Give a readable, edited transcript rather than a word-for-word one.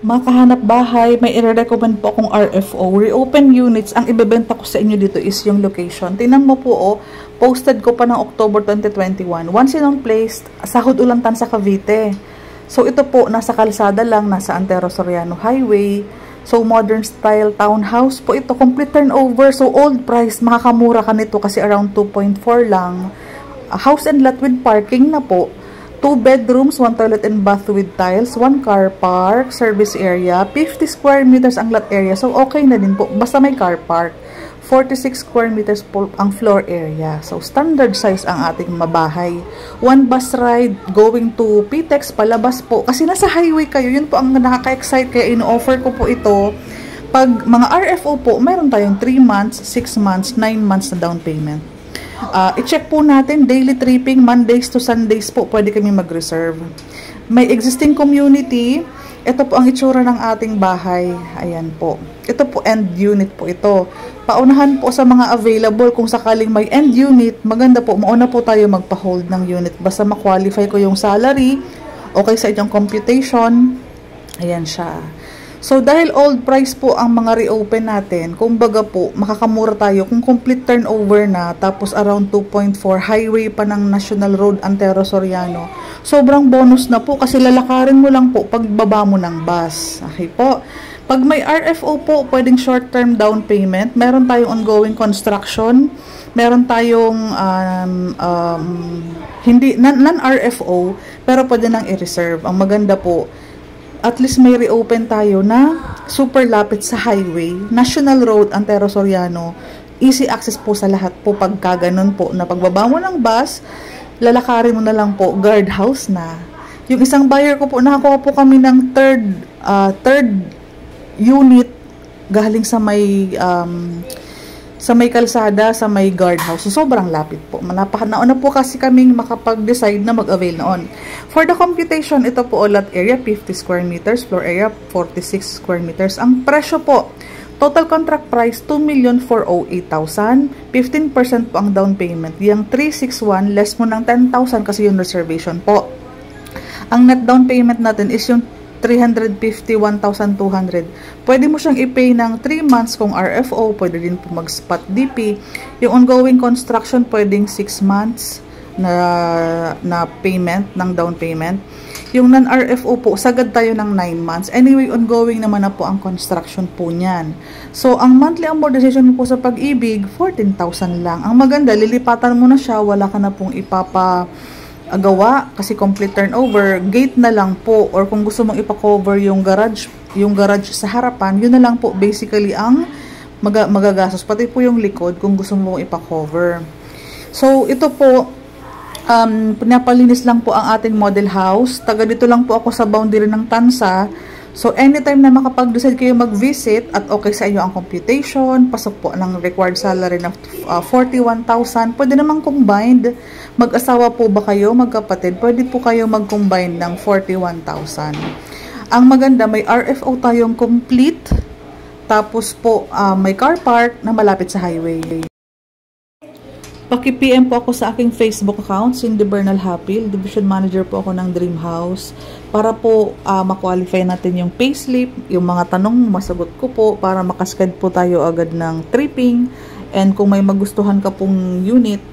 Mga kahanap bahay, may i-recommend po akong RFO. Reopen units, ang ibebenta ko sa inyo dito is yung location. Tingnan mo po, oh, posted ko pa ng October 2021. Once in place, Sahod Ulantan sa Cavite. So ito po, nasa kalsada lang, nasa Antero Soriano Highway. So modern style townhouse po ito, complete turnover. So old price, makakamura ka nito kasi around 2.4 lang. House and lot with parking na po. 2 bedrooms, 1 toilet and bath with tiles, 1 car park, service area, 50 square meters ang lot area. So, okay na din po. Basta may car park. 46 square meters po ang floor area. So, standard size ang ating mabahay. 1 bus ride going to PTEX, palabas po. Kasi nasa highway kayo, yun po ang nakaka-excite. Kaya ino-offer ko po ito. Pag mga RFO po, mayroon tayong 3 months, 6 months, 9 months na down payment. I-check po natin, daily tripping, Mondays to Sundays po, pwede kami mag-reserve. May existing community, ito po ang itsura ng ating bahay, ayan po. Ito po, end unit po ito. Paunahan po sa mga available, kung sakaling may end unit, maganda po, mauna po tayo magpa-hold ng unit. Basta ma-qualify ko yung salary, okay sa inyong computation, ayan siya. So, dahil old price po ang mga reopen natin, kumbaga po, makakamura tayo kung complete turnover na, tapos around 2.4, highway pa ng National Road, Antero Soriano. Sobrang bonus na po kasi lalakarin mo lang po pagbaba mo ng bus. Okay po. Pag may RFO po, pwedeng short-term down payment. Meron tayong ongoing construction. Meron tayong hindi non-RFO, pero pwede nang i-reserve. Ang maganda po, at least may reopen tayo na super lapit sa highway, National Road, Antero Soriano. Easy access po sa lahat po pagka ganun po. Na pagbaba mo ng bus, lalakarin mo na lang po, guardhouse na. Yung isang buyer ko po, nakakuha po kami ng third unit galing sa may kalsada, sa may guardhouse. So, sobrang lapit po. Nauna po kasi kaming makapag-decide na mag-avail noon. For the computation, ito po lot area, 50 square meters, floor area, 46 square meters. Ang presyo po, total contract price, 2,408,000. 15% po ang down payment. Yung 361, less mo ng 10,000 kasi yung reservation po. Ang net down payment natin is yung 351,200. Pwede mo siyang i-pay ng 3 months kung RFO, pwede din po mag-spot DP. Yung ongoing construction, pwedeng 6 months na payment, ng down payment. Yung non-RFO po, sagad tayo ng 9 months. Anyway, ongoing naman na po ang construction po niyan. So, ang monthly amortization po sa Pag-ibig, 14,000 lang. Ang maganda, lilipatan mo na siya, wala ka na pong ipapagawa kasi complete turnover, gate na lang po, or kung gusto mong ipa-cover yung garage sa harapan, yun na lang po basically ang magagastos, pati po yung likod kung gusto mong ipa-cover. So ito po, pinapalinis lang po ang ating model house. Taga dito lang po ako sa boundary ng Tansa. So, anytime na makapag-decide kayo mag-visit at okay sa inyo ang computation, pasok po ng required salary na 41,000, pwede namang combined. Mag-asawa po ba kayo, magkapatid? Pwede po kayo mag-combine ng 41,000. Ang maganda, may RFO tayong complete, tapos po may car park na malapit sa highway. Paki-PM po ako sa aking Facebook account, Cindy Bernal Hapil, Division Manager po ako ng Dream House, para po ma-qualify natin yung payslip, yung mga tanong masagot ko po, para makasked po tayo agad ng tripping, and kung may magustuhan ka pong unit,